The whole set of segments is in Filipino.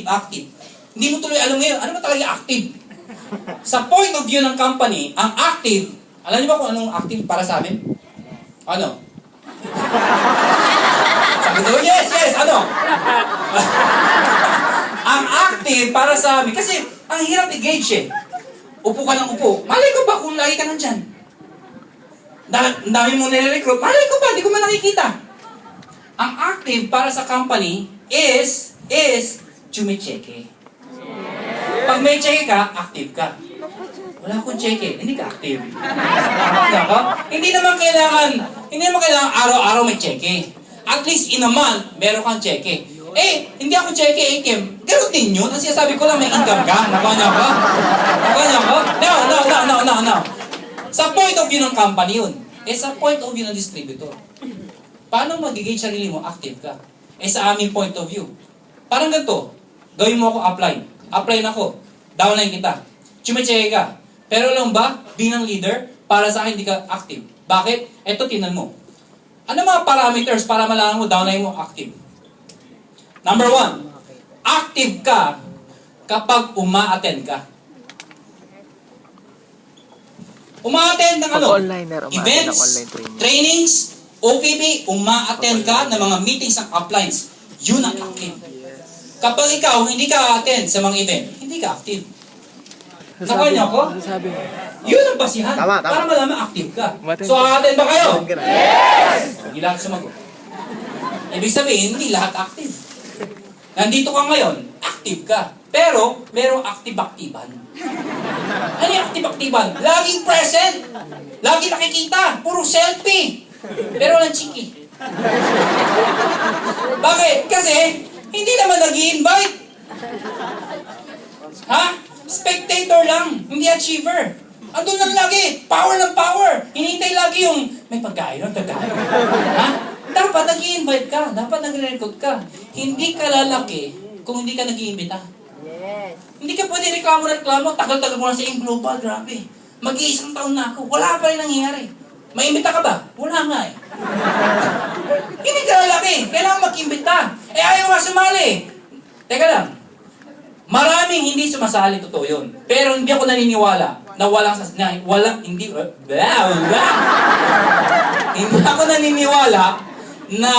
active. Hindi mo tuloy alam ngayon, ano ba talaga active? Sa point of view ng company, ang active, alam niyo ba kung anong active para sa amin? Ano? Sabi ko, yes, ano? Ang active para sa amin, kasi ang hirap i-gauge eh. Upo ka ng upo. Malay ko ba kung lagi ka nandyan? Dami mo nire-recruit. Malay ko ba, di ko man nakikita. Ang active para sa company is chumicheke. Pag may cheque ka, active ka. Wala akong cheque, hindi ka active. Hindi naman kailangan araw-araw may cheque. At least in a month, meron kang cheque. Hindi ako cheque ATM. Ganun din yun. Ang sinasabi ko lang may income ka. Nakanya ko? No. Sa point of view ng company yun. Sa point of view ng distributor. Paano magiging sarili mo active ka? Sa aming point of view. Parang ganito. Gawin mo ako upline. Upline ako. Downline kita. Chumicheke ka. Pero alam ba, bilang leader, para sa akin hindi ka active. Bakit? Eto, tinan mo. Ano mga parameters para malaman mo downline mo active? Number 1, active ka kapag uma-attend ka. Uma-attend ng ano? Events, trainings, OPP, uma-attend ka ng mga meetings ng uplines. Yun ang active. Kapag ikaw hindi ka attend sa mga event, hindi ka active. Nakuha niyo ako? Yun ang basihan. Tama. Para malaman active ka. So, attend ba kayo? Yes! Hindi lahat sumagot. Ibig sabihin, hindi lahat active. Nandito ka ngayon, active ka. Pero, merong active-activan. Ano yung active-activan? Laging present. Laging nakikita. Puro selfie. Pero walang chiki. Bakit? Kasi, hindi naman nag-i-invite. Ha? Spectator lang. Hindi achiever. Andun lang lagi. Power ng power. Hinihintay lagi yung, may pagkain. Ha? Dapat nag-i-invite ka. Dapat nag-recruit ka. Hindi ka lalaki kung hindi ka nag-i-imbita. Yes. Hindi ka pwede reklamo. Tagal-tagal mo na sa Global. Grabe. Mag-iisang taon na ako. Wala pa rin nangyayari. May-imbita ka ba? Wala nga eh. Hindi ka lalaki. Kailangan mag-imbita. Ayaw nga sumali. Teka lang. Maraming hindi sumasali, totoo yun. Pero hindi ako naniniwala na hindi ako naniniwala na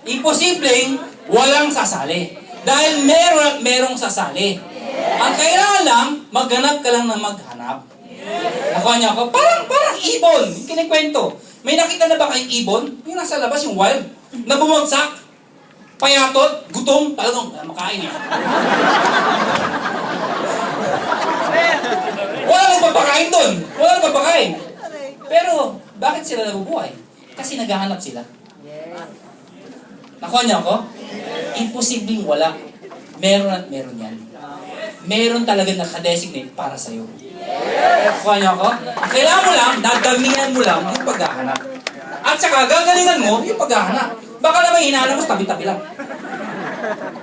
imposibleng walang sasali. Dahil merong sasali. Ang kailangan lang, maghanap ka lang na maghanap. Nakuha niya ako, parang ibon, yung kinikwento. May nakita na ba kayong ibon? Yung nasa labas, yung wild, na bumagsak, payatot, gutom, talagang makain eh. Wala nang papakain doon. Wala nang papakain. Pero, bakit sila nabubuhay? Kasi naghahanap sila. Nakuha niya ako? Imposibleng wala. Meron at meron yan. Meron talaga nakadesignate para sa'yo. Nakuha niya ako? Kailangan mo lang, dadamihan mo lang yung paghahanap. At saka, gagalingan mo yung paghahanap. Baka naman hinahanap mo, tabi-tabi lang.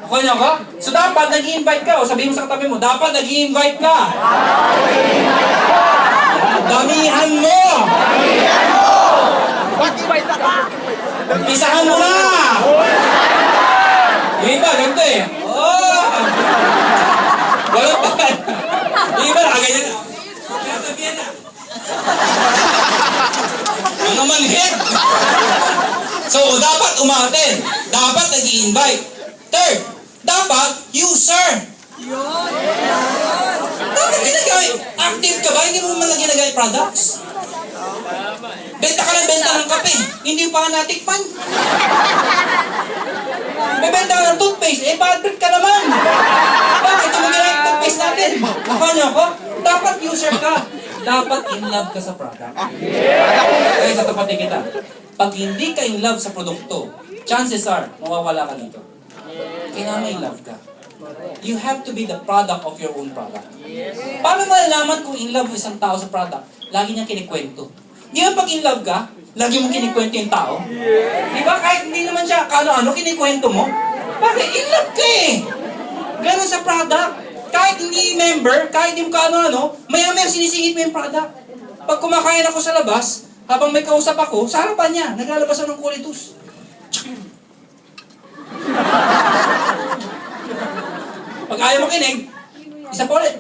Nakuha niya ako? So dapat nag-i-invite ka. O sabihin mo sa katabi mo, dapat nag-i-invite ka. Damihan mo! Pisahan mo na! Yung iba, ganito eh. Walang pa. Yung iba, nakaganyan na. Sabihan na. Mga manhid. So, dapat umaten. Dapat nag-i-invite. Third, dapat user. Dapat ginagawin. Active ka ba? Hindi mo man lang ginagawin products. Benta ka ng benta ng kape. Hindi pa nga natikman. May benta ka ng toothpaste. Bad trip ka naman. Bakit? Yung ginagawin yung toothpaste natin. Nakanya ko? Dapat user ka. Dapat in love ka sa product. Kaya sa tapatin kita. Pag hindi ka in love sa produkto, chances are, mawawala ka dito. Kailangan in love ka. You have to be the product of your own product. Paano malalaman kung in love mo isang tao sa product? Lagi niyang kinikwento. Di ba pag in love ka, lagi mong kinikwento yung tao? Di ba? Kahit hindi naman siya kano-ano, kinikwento mo? Bakit? In love ka eh! Ganun sa product. Kahit hindi member, kahit hindi mo kano-ano, maya-maya sinisingit mo yung product. Pag kumakain ako sa labas, habang may kausap ako, sa harapan niya, naglalabas ako ng Colitus. Pag ayaw makinig, isa pa ulit.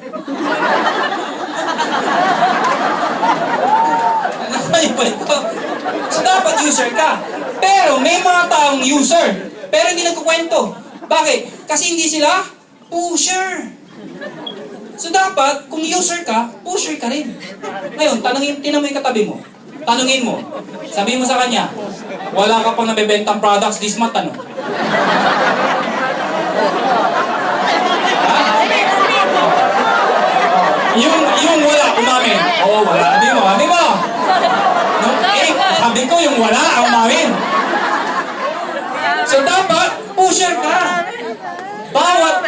Ano pa ito? So dapat user ka. Pero may mga taong user, pero hindi nagkukwento. Bakit? Kasi hindi sila pusher. So dapat, kung user ka, pusher ka rin. Ngayon, tinan mo yung katabi mo. Tanungin mo. Sabihin mo sa kanya, wala ka pang nabebentang products this month, ano? Yung wala, umamin. Oo, wala. Sabi mo. Sabi ko, yung wala, umamin. So dapat, pusher ka. Bawat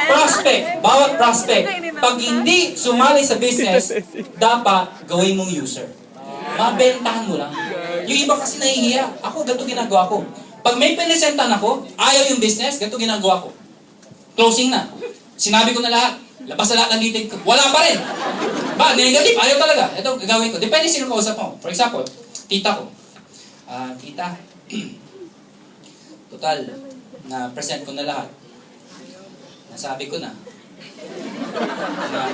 prospect, pag hindi sumali sa business, dapat gawin mong user. Mabentahan mo lang. Yung iba kasi nahihiya. Ako, ganito ginagawa ko. Pag may pinisentan ako, ayaw yung business, ganito ginagawa ko. Closing na. Sinabi ko na lahat. Labas na lahat ng detail ko. Wala pa rin. Negative. Ayaw talaga. Ito, gagawin ko. Depende sino kausap mo. For example, tita ko. Tita, total, na-present ko na lahat. Nasabi ko na.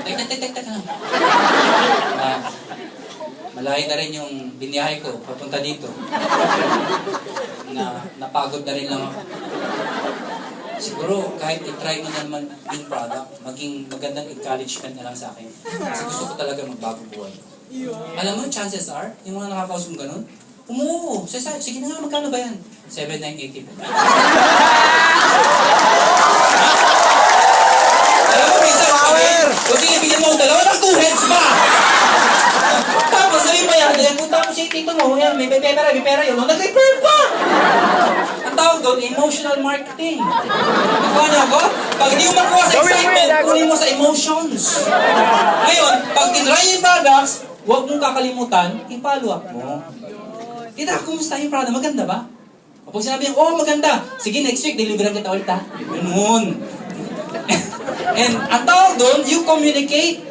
Teka lang. Malayo na rin yung biniyahe ko papunta dito. Napagod na rin lang ako. Siguro, kahit i-try mo na naman yung product, maging magandang encouragement na lang sa akin. Kasi gusto ko talaga magbago buhay. Alam mo, chances are, yung mga nakakausap mo ganun, umuo. Sige na nga, magkano ba yan? 7,980 po. Alam mo, minsan, kung sige, bigyan mo ang dalawa, ng 2 heads ba? Tapos, sabi pa yan, punta mo si tito mo, yan, may pera yun, nag-refer pa! Ang tawag doon, emotional marketing. Nakuha niyo ako? Pag hindi mo makuha sa excitement, kunin mo sa emotions. Ngayon, pag tinry yung products, huwag mong kakalimutan, i-follow up mo. Tita, kumusta yung product? Maganda ba? Pag sinabi niya, maganda. Sige, next week, deliveran kita ulit ha. Ganun. And ang tawag doon, you communicate.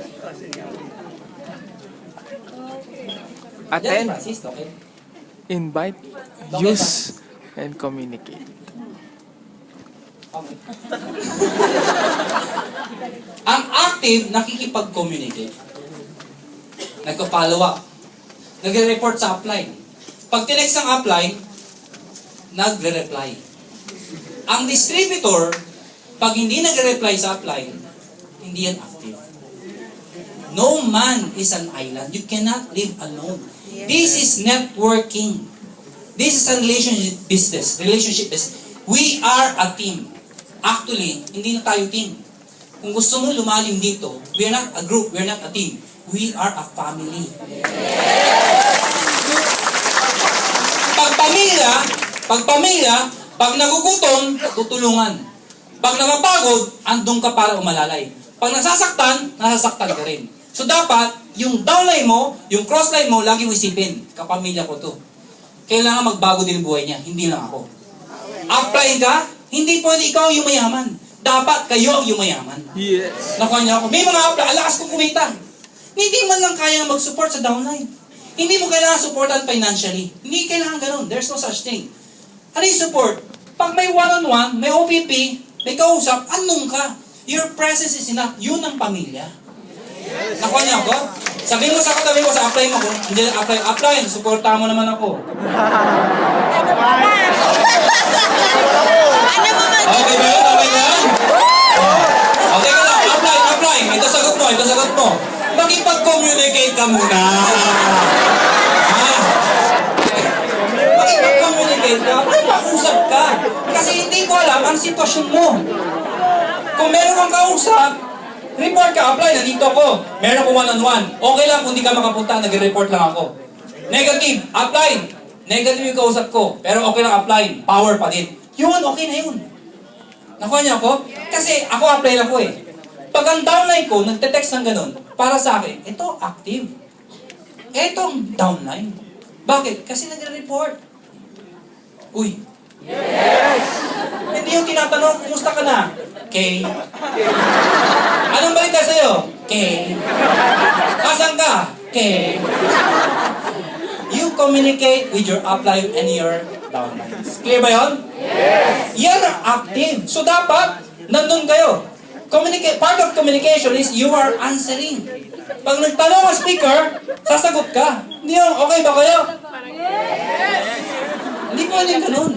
Attend, Okay. invite, use, and communicate. Okay. Ang active, nakikipag-communicate. Nagpa-follow up. Nagre-report sa upline. Pag tinext ang upline, nagre-reply. Ang distributor, pag hindi nagre-reply sa upline, hindi yan active. No man is an island. You cannot live alone. This is networking. This is a relationship business. We are a team. Actually, hindi na tayo team. Kung gusto mo lumalim dito, we are not a group, we are not a team. We are a family. Pag nagugutom, tutulungan. Pag napapagod, andun ka para umalalay. Pag nasasaktan ka rin. So dapat, yung downline mo, yung crossline mo, lagi mo isipin, kapamilya ko to. Kailangan magbago din buhay niya, hindi lang ako. Upline ka, hindi pwede ikaw yung mayaman. Dapat kayo yung mayaman. Yes. Nakuha niya ako. May mga upline, alakas kong kumita. Hindi man lang kaya mag-support sa downline. Hindi mo kailangan supportan financially. Hindi kailangan ganun. There's no such thing. Ano yung support? Pag may one-on-one, may OPP, may kausap, anong ka? Your presence is enough. Yun ang pamilya. Nakuha niya ako? Sabihin mo sa katabi ko, sa apply mo ko, hindi apply, supportahan mo naman ako. Okay ba yun? Okay ba yun? Okay ka lang, apply. Ito sagot mo. Makipag-communicate ka muna. Makipag-communicate ka, makipag-usap ka. Kasi hindi ko alam ang sitwasyon mo. Kung meron kang kausap, report ka, apply, nandito ako. Meron ko one-on-one. Okay lang kung di ka makapunta, nag-report lang ako. Negative, apply. Negative yung kausap ko. Pero okay lang apply. Power pa din. Yun, okay na yun. Nakuha niyo ako? Kasi ako apply lang ko eh. Pag ang downline ko, nagte-text ng ganun, para sa akin, ito active. Itong downline. Bakit? Kasi nagre-report. Uy. Yes! Hindi yung tinatanong, kumusta ka na? Okay. Anong balita sa'yo? Okay. Asan ka? Okay. You communicate with your upline and your downlines. Clear ba yun? Yes! Yan ang active. So dapat, nandun kayo. Part of communication is you are answering. Pag nagtanong ang speaker, sasagot ka. Hindi yung, okay ba kayo? Hindi po yung ganun.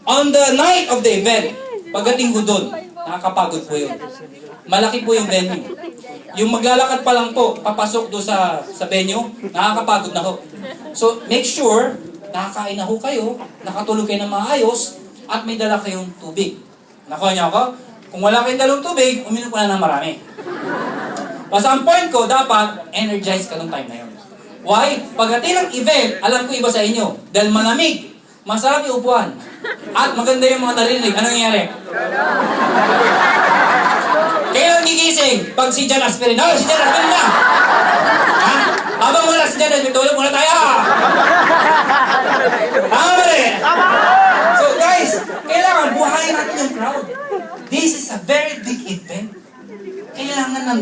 On the night of the event, pagdating ko doon, nakakapagod po yun. Malaki po yung venue. Yung maglalakad pa lang po, papasok doon sa venue, nakakapagod na ho. So, make sure, nakakain na ho kayo, nakatulog kayo ng maayos, at may dala kayong tubig. Nakuha niyo ako? Kung wala kayong dalang tubig, uminom ka na ng marami. Basta ang point ko, dapat energize ka ng time na yun. Why? Pagdating ng event, alam ko iba sa inyo. Dahil malamig, masarap yung upuan, at maganda yung mga narinig. Anong nangyari? Kayo ang gigising pag si Jan Aspirin. Oh, si Jan Aspirin na! Ha? Habang wala si Jan Aspirin, tulog muna tayo! Tama ba rin? So guys, kailangan buhayin natin yung crowd. This is a very big event. Kailangan nandun